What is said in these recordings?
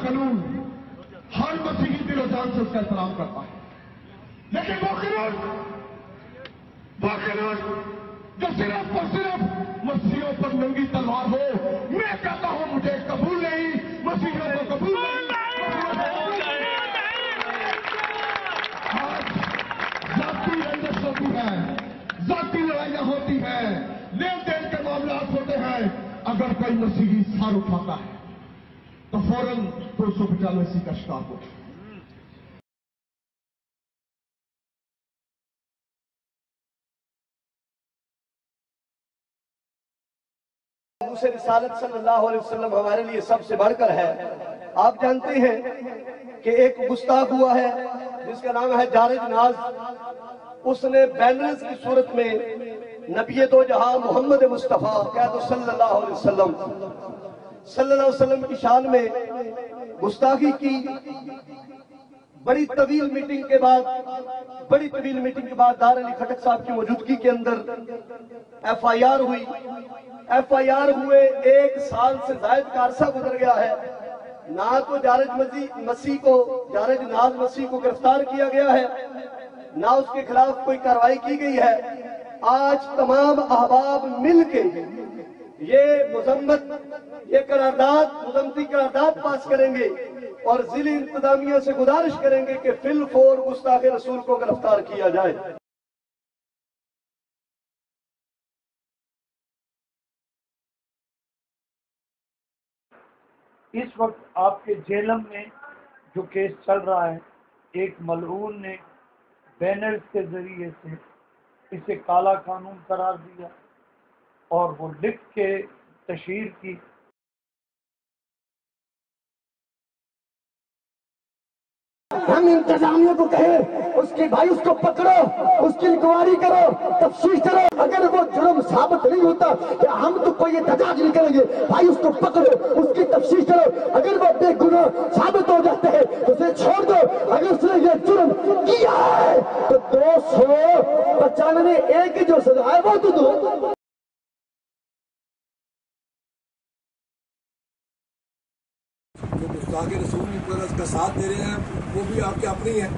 कानून हर मसीही दिलो जान से उसका एहतराम करता है, लेकिन वो कानून जो सिर्फ और सिर्फ मसीहियों पर नंगी तलवार हो, मैं कहता हूं मुझे कबूल नहीं, मसीहियों को कबूल नहीं। आज जाति रंजिश होती है, जाति लड़ाइयां होती है, लेन देन के मामला होते हैं। अगर कोई मसीही सार उठाता है तो फौरन 295 का शिकार हो। दूसरे रिसालत सल्लल्लाहु अलैहि वसल्लम हमारे लिए सबसे बढ़कर है। आप जानते हैं कि एक गुस्ताख हुआ है जिसका नाम है जारज नाज। उसने बैनर्स की सूरत में नबी दो जहां मोहम्मद मुस्तफा कह दो सल्लल्लाहु अलैहि वसल्लम की शान में गुस्ताखी की। बड़ी तवील मीटिंग के बाद दार अली खटक साहब की मौजूदगी के अंदर FIR हुई। FIR हुए 1 साल से जायद का अरसा गुजर गया है। ना तो जारज नाज मसीह को गिरफ्तार किया गया है, ना उसके खिलाफ कोई कार्रवाई की गई है। आज तमाम अहबाब मिलके ये मुज़म्मती करारदाद पास करेंगे और जिले इंतजामिया से गुजारिश करेंगे कि फिल फौर गुस्ताखे रसूल को गिरफ्तार किया जाए। इस वक्त आपके जेलम में जो केस चल रहा है, एक मलऊन ने बैनर्स के जरिए से इसे काला कानून करार दिया और वो लिख के तशहीर की। हम इंतजामिया को कहे उसके भाई उसको पकड़ो, उसकी इंक्वायरी करो, तफ्तीश करो। अगर वो जुर्म साबित नहीं होता कि हम तो कोई एहतजाज नहीं करेंगे, भाई उसको पकड़ो, उसकी तफ्तीश करो। अगर वो बेगुनाह साबित हो जाते हैं तो उसे छोड़ दो। अगर उसने ये जुर्म किया है तो 295 की जो सजा है वो तो दो। जो गुस्ताखे रसूल का साथ दे रहे हैं वो भी आपके अपने ही हैं।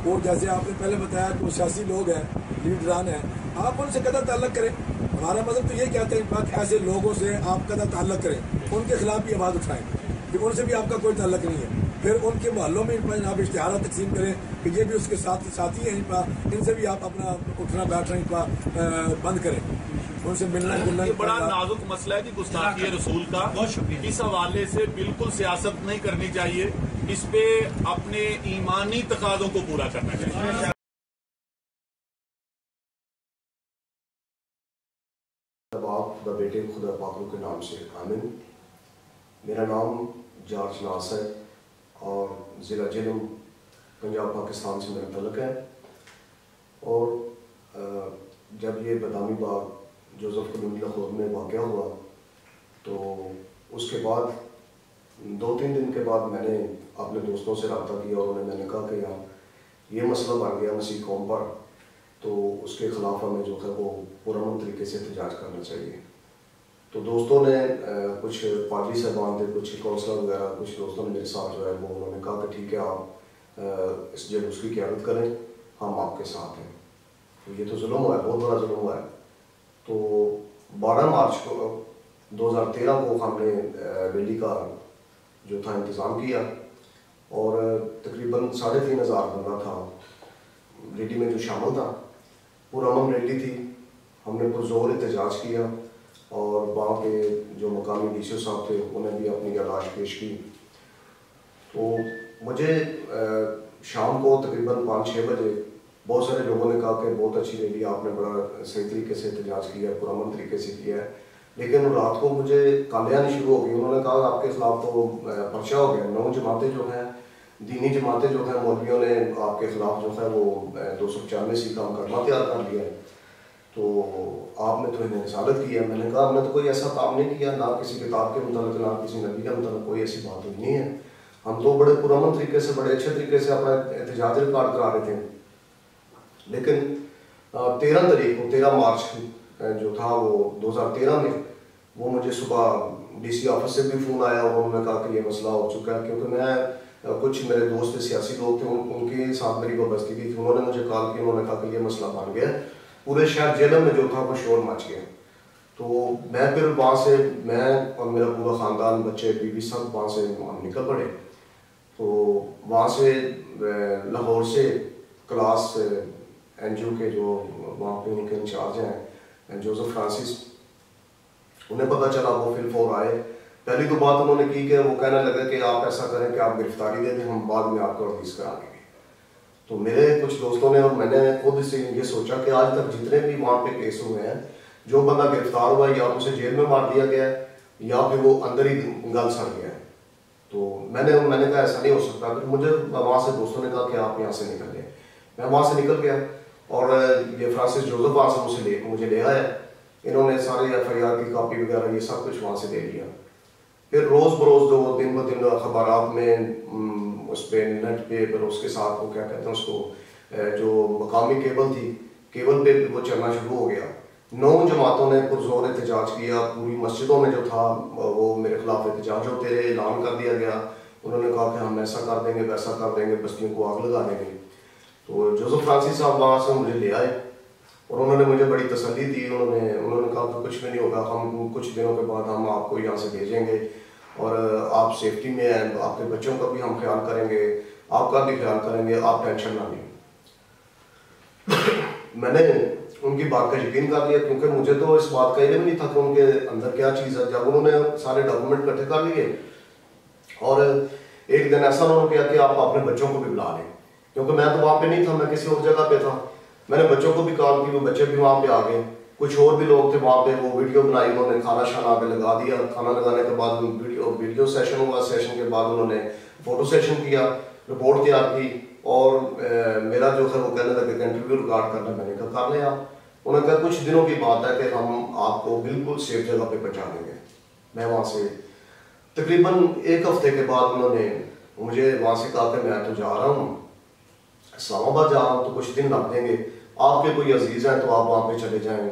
और जैसे आपने पहले बताया कि वो सियासी लोग हैं, लीडरान हैं, आप उनसे कदा ताल्लुक करें। हमारा मतलब तो ये कहते हैं कि ऐसे लोगों से आप कदा ताल्लुक करें, उनके खिलाफ भी आवाज़ उठाएं कि उनसे भी आपका कोई ताल्लुक नहीं है। फिर उनके मोहल्लों में आप इश्तिहार तकसीम करें कि ये भी उसके साथी हैं, इनसे भी आप अपना उठना बैठना बंद करें, उनसे मिलना जुलना। ये बड़ा नाजुक मसला है कि गुस्ताखी रसूल का, इस हवाले से बिल्कुल सियासत नहीं करनी चाहिए, इस पे अपने ईमानी तकाज़ों को पूरा करना चाहिए। बाप व बेटे खुदा पाकों के नाम से आमीन। मेरा नाम जार्ज नास है और ज़िला जेलम पंजाब पाकिस्तान से मेरा तल्लुक़ है। और जब ये बदामी बाग जोसेफ कॉलोनी लाहौर में वाक़या हुआ तो उसके बाद 2-3 दिन के बाद मैंने अपने दोस्तों से रब्ता किया और मैंने कहा कि यार ये मसला बन गया मसीह कौम पर, तो उसके ख़िलाफ़ हमें जो है वो पुरअमन तरीके से एहतजाज करना चाहिए। तो दोस्तों ने कुछ पादरी साहबान थे, कुछ कौंसलर वगैरह, कुछ दोस्तों ने मेरे साथ जो है वो उन्होंने कहा कि ठीक है आप इस जुलूस की क़यादत करें, हम आपके साथ हैं। तो ये तो जुल्म हुआ है, बहुत बड़ा जुल्म हुआ है। तो 12 मार्च को 2013 को हमने रैली का जो था इंतज़ाम किया और तकरीबन 3500 बंदा था रैली में जो शामिल था। पुरअमन रैली थी, हमने पुरजोर एहतजाज किया और वहाँ के जो मकामी डीसी साहब थे उन्हें भी अपनी यादाश्त पेश की। तो मुझे शाम को तकरीबन 5-6 बजे बहुत सारे लोगों ने कहा कि बहुत अच्छी रैली, आपने बड़ा सही तरीके से एहतजाज किया, पुरअमन तरीके से किया है। लेकिन रात को मुझे कालें आनी शुरू हो गई। उन्होंने कहा आपके खिलाफ तो पर्चा हो गया, 9 जमातें जो हैं, दीनी जमातें जो हैं, मौलवियों ने आपके खिलाफ जो है वो 295 का मुकदमा तैयार कर लिया है, तो आपने तो इन्हें रिसालत की है। मैंने कहा हमने तो कोई ऐसा काम नहीं किया, ना किसी किताब के मुताबिक, ना किसी नबी के मुताबिक, कोई ऐसी बात हुई नहीं है। हम तो बड़े पुरअमन तरीके से, बड़े अच्छे तरीके से अपना एहतजाज रिकॉर्ड करा रहे थे। लेकिन 13 मार्च जो था वो 2013 में वो मुझे सुबह DC ऑफिस से भी फ़ोन आया और उन्होंने कहा कि ये मसला हो चुका है, क्योंकि मैं कुछ मेरे दोस्त सियासी लोग थे उनके साथ मेरी वाबस्ती की थी। उन्होंने मुझे कॉल की, उन्होंने कहा कि ये मसला बन गया, पूरे शहर जेलम में जो था वो शोर मच गया। तो मैं फिर वहाँ से, मैं और मेरा पूरा ख़ानदान, बच्चे बीवी सब वहाँ से हम निकल पड़े। तो वहाँ से लाहौर से क्लास NGO के जो वहाँ पे उनके इंचार्ज हैं जोसेफ फ्रांसिस, उन्हें पता चला, वो फिर फोन आए। पहली तो बात उन्होंने की कि वो कहने लगे कि आप ऐसा करें कि आप गिरफ्तारी दे दें, हम बाद में आपको रिलीज करा देंगे। तो मेरे कुछ दोस्तों ने और मैंने खुद से ये सोचा कि आज तक जितने भी वहाँ पे केस हुए हैं, जो बंदा गिरफ्तार हुआ या उसे जेल में मार दिया गया है या फिर वो अंदर ही गल सड़ गया है। तो मैंने कहा ऐसा नहीं हो सकता। फिर मुझे वहाँ से दोस्तों ने कहा कि आप यहाँ से निकल गए। मैं वहाँ से निकल गया और ये फ्रांसिस जोसेफ वहाँ से मुझे ले आया। इन्होंने सारे FIR की कॉपी वगैरह ये सब कुछ वहाँ से ले लिया। फिर रोज़ बरोज़ जो दिन ब दिन अखबारात में, उस पर नेट पे, फिर उसके साथ वो क्या कहते हैं उसको, जो मकामी केबल थी, केबल पे वो चलना शुरू हो गया। 9 जमातों ने पुरजोर एहतजाज किया, पूरी मस्जिदों में जो था वो मेरे खिलाफ एहतजाज होते रहे, ऐलान कर दिया गया। उन्होंने कहा कि हम ऐसा कर देंगे, वैसा कर देंगे, बस्तियों को आग लगा देंगे। तो जोसेफ फ्रांसिस साहब वहाँ से मुझे ले आए और उन्होंने मुझे बड़ी तसल्ली दी। उन्होंने कहा कि कुछ भी नहीं होगा, हम कुछ दिनों के बाद हम आपको यहाँ से भेजेंगे और आप सेफ्टी में हैं, आपके बच्चों का भी हम ख्याल करेंगे, आपका भी ख्याल करेंगे, आप टेंशन ना लें। मैंने उनकी बात का यकीन कर लिया, क्योंकि मुझे तो इस बात का इल्म नहीं था कि उनके अंदर क्या चीज़ है। जब उन्होंने सारे डॉक्यूमेंट इकट्ठे कर लिए और एक दिन ऐसा उन्होंने किया कि आप अपने बच्चों को भी बुला लें, क्योंकि मैं तो वहाँ पे नहीं था, मैं किसी और जगह पे था। मैंने बच्चों को भी कॉल की, वो बच्चे भी वहाँ पे आ गए। कुछ और भी लोग थे वहाँ पे, वो वीडियो बनाई, उन्होंने खाना शाना आगे लगा दिया। खाना लगाने के बाद वीडियो सेशन हुआ, सेशन के बाद उन्होंने फोटो सेशन किया, रिपोर्ट तैयार की और मेरा जो है वो कहने लगे कि इंटरव्यू रिकॉर्ड करना। मैंने कहा कर लें आप। उन्होंने कहा कुछ दिनों की बात है कि हम आपको बिल्कुल सेफ जगह पे पहुँचा देंगे। मैं वहाँ से तकरीबन 1 हफ्ते के बाद उन्होंने मुझे वहाँ से कहा कि मैं तो जा रहा हूँ, इस्लामाबाद जा रहा हूँ, तो कुछ दिन लग देंगे, आपके कोई अजीज़ हैं तो आप वहाँ पे चले जाएँ,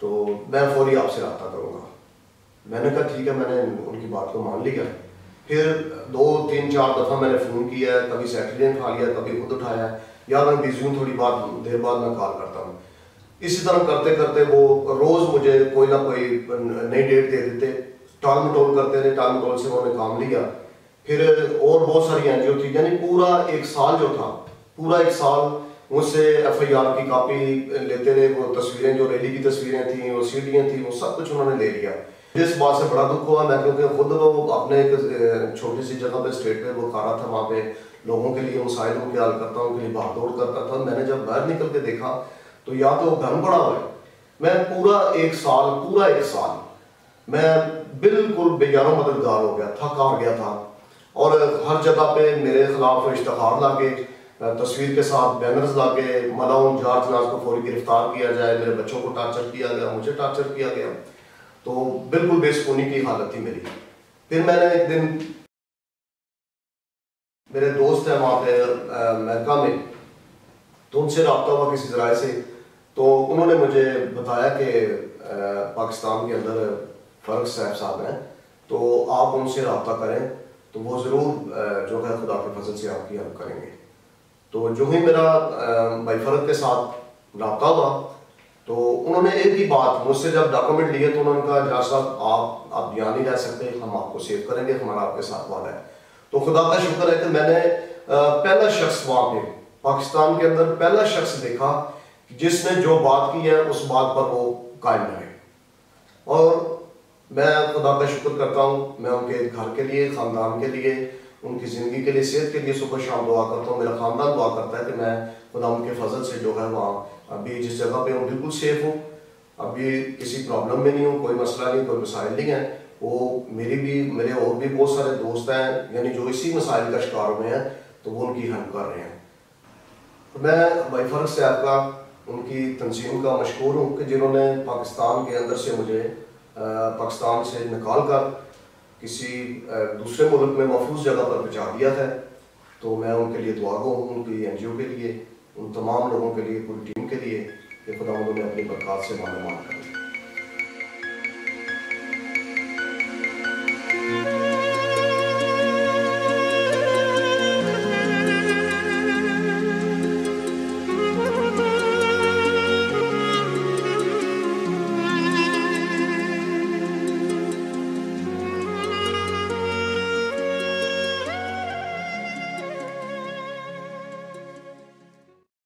तो मैं फौरी आपसे रब्ता करूँगा। मैंने कहा ठीक है, मैंने उनकी बात को मान लिया। फिर 2, 3, 4 दफ़ा मैंने फ़ोन किया है, कभी सेक्रेटरी ने उठा लिया, कभी खुद उठाया, या मैं बिजी हूँ, थोड़ी देर बाद मैं कॉल करता हूँ। इसी तरह करते करते वो रोज़ मुझे कोई ना कोई नई डेट दे देते, टाल मटोल करते रहे। टाल मटोल से उन्होंने काम लिया। फिर और बहुत सारी NGO थी, यानी पूरा 1 साल जो था, पूरा 1 साल मुझसे FIR की कॉपी लेते रहे। वो तस्वीरें, जो रैली की तस्वीरें थी, वो सीढ़ियाँ थी, वो सब कुछ उन्होंने ले लिया। इस बात से बड़ा दुख हुआ मैं, क्योंकि खुद वो अपने एक छोटी सी जगह पे स्टेट पे वो खा रहा था, वहाँ पे लोगों के लिए मसाइल को हल करता हूँ, उनके लिए भागदौड़ करता था। मैंने जब बाहर निकल के देखा तो या तो वो घर पड़ा हुआ है। मैं पूरा 1 साल मैं बिल्कुल बेयारों मददगार हो गया, थक हार गया था। और हर जगह पे मेरे खिलाफ इश्तहार लाके, तस्वीर के साथ बैनर्स लाके, मलाउन जॉर्ज नाज को फौरी गिरफ्तार किया जाए, मेरे बच्चों को टार्चर किया गया, मुझे टार्चर किया गया। तो बिल्कुल बेसुकूनी की हालत थी मेरी। फिर मैंने एक दिन, मेरे दोस्त है वहाँ पे अमेरिका में, तो उनसे रब्ता हुआ किसी जराए से। तो उन्होंने मुझे बताया कि पाकिस्तान के अंदर फर्क साहब हैं, तो आप उनसे रब्ता करें, तो वो ज़रूर जो है खुदा के फजल से आपकी हेल्प करेंगे। तो जो ही मेरा भाई फर्क के साथ रब्ता हुआ, तो उन्होंने एक ही बात मुझसे जब डॉक्यूमेंट लिए, तो उन्होंने कहा जहाँ साहब आप यहाँ नहीं रह सकते, हम आपको सेव करेंगे, हमारा आपके साथ वादा है। तो खुदा का शुक्र है कि मैंने पहला शख्स वहाँ पे पाकिस्तान के अंदर पहला शख्स देखा जिसने जो बात की है उस बात पर वो कायम रहे। और मैं खुदा का शुक्र करता हूँ, मैं उनके घर के लिए, ख़ानदान के लिए, उनकी ज़िंदगी के लिए, सेहत के लिए सुबह शाम दुआ करता हूँ। मेरा ख़ानदान दुआ करता है कि मैं खुदा उनके फजल से जो है वहाँ अभी जिस जगह पे हूँ बिल्कुल सेफ हूँ, अभी किसी प्रॉब्लम में नहीं हूँ, कोई मसला नहीं, कोई मसाइल नहीं है। वो मेरे और भी बहुत सारे दोस्त हैं, यानी जो इसी मसाइल का शिकार हुए हैं, तो वो उनकी हेल्प कर रहे हैं। तो मैं भाई फर्क साहब का, उनकी तंजीम का मशकूर हूँ कि जिन्होंने पाकिस्तान के अंदर से मुझे पाकिस्तान से निकाल कर किसी दूसरे मुल्क में महफूज जगह पर पहुँचा दिया है। तो मैं उनके लिए दुआगो हूँ, उनकी NGO के लिए, उन तमाम लोगों के लिए, पूरी टीम के लिए, कि खुदा उन्होंने अपनी बरकत से मालूमात करें।